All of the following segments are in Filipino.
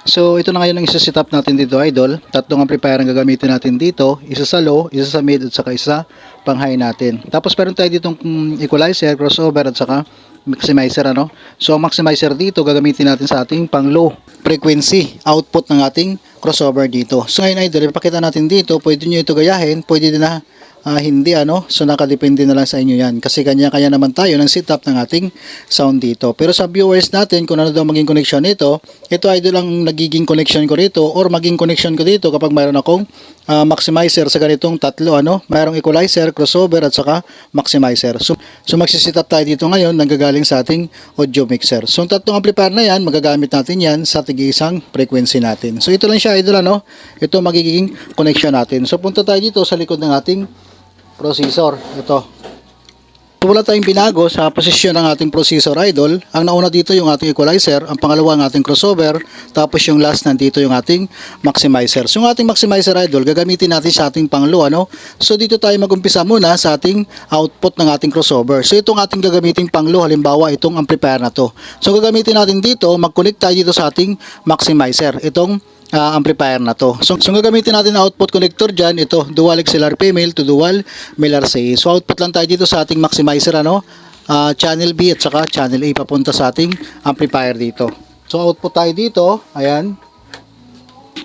So ito na ngayon ang isa-set up natin dito, idol. Tatlong amplifier ang gagamitin natin dito, isa sa low, isa sa mid at saka isa pang high natin. Tapos meron tayo ditong equalizer, crossover at saka maximizer, ano. So ang maximizer dito gagamitin natin sa ating pang low frequency output ng ating crossover dito. So ngayon, idol, ipakita natin dito, pwede nyo ito gayahin, pwede din na hindi, ano. So nakadepende na lang sa inyo yan, kasi kanya-kanya naman tayo ng setup ng ating sound dito. Pero sa viewers natin, kung ano daw maging connection nito, ito, idol, ang nagiging connection ko dito or maging connection ko dito kapag mayroon akong maximizer sa ganitong tatlo, ano. Mayroong equalizer, crossover at saka maximizer. So magsiset up tayo dito ngayon nang gagaling sa ating audio mixer. So ang tatlong amplifier na yan, magagamit natin yan sa tig-isang frequency natin. So ito lang siya, idol, ano. Ito magiging connection natin. So punta tayo dito sa likod ng ating processor. Ito. Wala tayong binago sa posisyon ng ating processor, idol. Ang nauna dito yung ating equalizer, ang pangalawa ang ating crossover, tapos yung last nandito yung ating maximizer. So yung ating maximizer, idol, gagamitin natin sa ating panglo, ano. So dito tayo mag-umpisa muna sa ating output ng ating crossover. So itong ating gagamitin panglo, halimbawa itong amplifier na to. So gagamitin natin dito, mag-connect tayo dito sa ating maximizer. Itong amplifier na to. So gagamitin natin na output connector dyan, ito, dual XLR female to dual male RCA. So output lang tayo dito sa ating maximizer, ano, channel B at saka channel A papunta sa ating amplifier dito. So output tayo dito, ayan.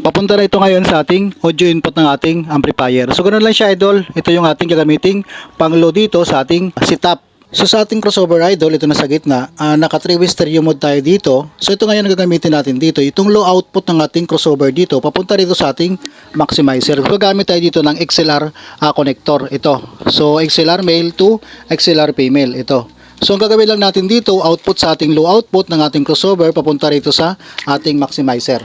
Papunta na ito ngayon sa ating audio input ng ating amplifier. So ganoon lang siya, idol. Ito yung ating gagamiting pang-low dito sa ating setup. So sa ating crossover, idol, ito na sa gitna, naka 3-way stereo mode tayo dito. So ito ngayon ang gagamitin natin dito. Itong low output ng ating crossover dito, papunta rito sa ating maximizer. Gagamit tayo dito ng XLR connector. Ito. So XLR male to XLR female. Ito. So ang gagawin lang natin dito, output sa ating low output ng ating crossover, papunta rito sa ating maximizer.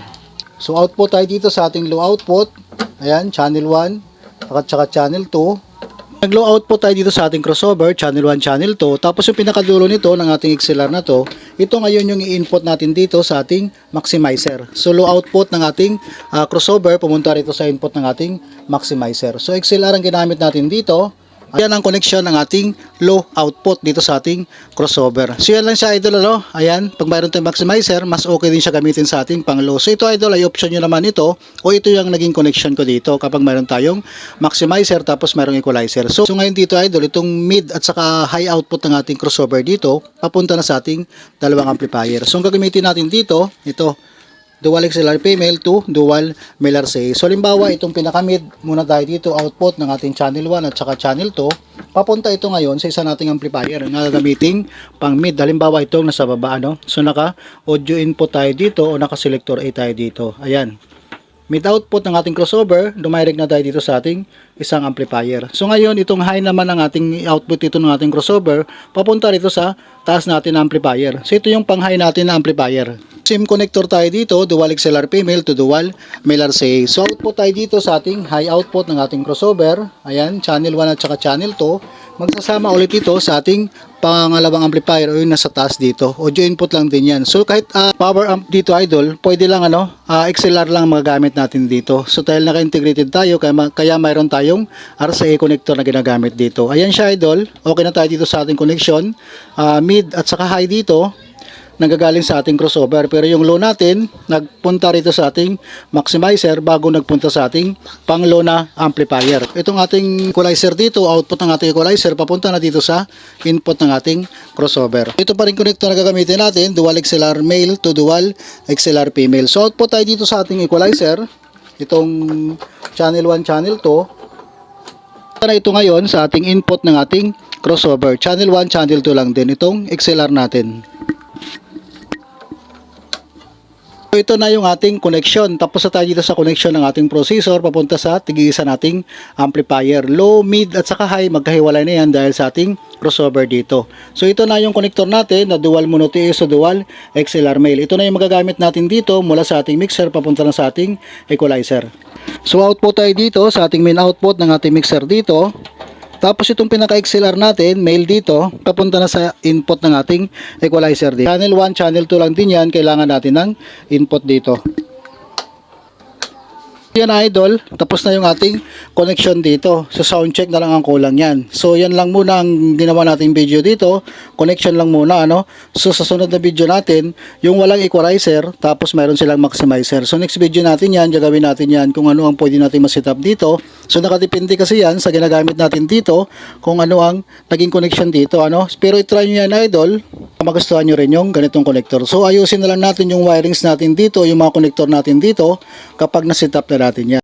So output tayo dito sa ating low output. Ayan, channel 1 at saka channel 2. Nag-low output tayo dito sa ating crossover, channel 1, channel 2. Tapos yung pinakadulo nito ng ating XLR na to, ito ngayon yung i-input natin dito sa ating maximizer. So low output ng ating crossover, pumunta rito sa input ng ating maximizer. So XLR ang ginamit natin dito. Ayan ang connection ng ating low output dito sa ating crossover. So yan lang siya, idol, ano? Ayan, pag mayroon tayong maximizer, mas okay din siya gamitin sa ating pang low. So ito, idol, ay option nyo naman ito, o ito yung naging connection ko dito kapag mayroon tayong maximizer tapos mayroong equalizer. So ngayon dito, idol, itong mid at saka high output ng ating crossover dito, papunta na sa ating dalawang amplifier. So ang gagamitin natin dito, ito, dual XLR female to dual male RCA. So halimbawa itong pinaka-mid muna tayo dito, output ng ating channel 1 at saka channel 2, papunta ito ngayon sa isa nating amplifier na gagamiting pang mid. Halimbawa itong nasa baba, ano. So naka audio input tayo dito o naka selector A tayo dito. Ayan. Mid output ng ating crossover, dumirect na tayo dito sa ating isang amplifier. So ngayon, itong high naman ng ating output dito ng ating crossover, papunta rito sa taas natin na amplifier. So ito yung pang high natin na amplifier. SIM connector tayo dito, dual XLR female to dual male RCA. So output tayo dito sa ating high output ng ating crossover. Ayan, channel 1 at saka channel 2. Magsasama ulit ito sa ating pangalawang amplifier o yung nasa taas dito. Audio input lang din yan. So kahit power amp dito, idol, pwede lang, ano, XLR lang magagamit natin dito. So dahil naka-integrated tayo, kaya mayroon tayong RCA connector na ginagamit dito. Ayan siya, idol. Okay na tayo dito sa ating connection. Mid at saka high dito, nanggagaling sa ating crossover, pero yung low natin nagpunta rito sa ating maximizer bago nagpunta sa ating pang low na amplifier. Itong ating equalizer dito, output ng ating equalizer papunta na dito sa input ng ating crossover. Ito pa rin connector na gagamitin natin, dual XLR male to dual XLR female. So output tayo dito sa ating equalizer, itong channel 1, channel 2. Na ito ngayon sa ating input ng ating crossover, channel 1, channel 2 lang din itong XLR natin. So ito na yung ating connection. Tapos na tayo dito sa connection ng ating processor papunta sa tig-isa nating amplifier. Low, mid at saka high, magkahiwalay na yan dahil sa ating crossover dito. So ito na yung connector natin na dual mono TS o dual XLR male. Ito na yung magagamit natin dito mula sa ating mixer papunta na sa ating equalizer. So output tayo dito sa ating main output ng ating mixer dito. Tapos itong pinaka-XLR natin, male dito, papunta na sa input ng ating equalizer dito. Channel 1, channel 2 lang din yan, kailangan natin ng input dito. Yan idol, tapos na yung ating connection dito. So sound check na lang ang kulang yan. So yan lang muna ang ginawa nating video dito. Connection lang muna ano. So sa sunod na video natin, yung walang equalizer, tapos mayroon silang maximizer. So next video natin yan, gagawin natin yan kung ano ang pwede natin ma-set up dito. So nakadepende kasi yan sa ginagamit natin dito kung ano ang naging connection dito ano. Pero i-try nyo yan idol, magustuhan nyo rin yung ganitong connector. So ayusin na lang natin yung wirings natin dito, yung mga connector natin dito kapag na-set up na natin yan.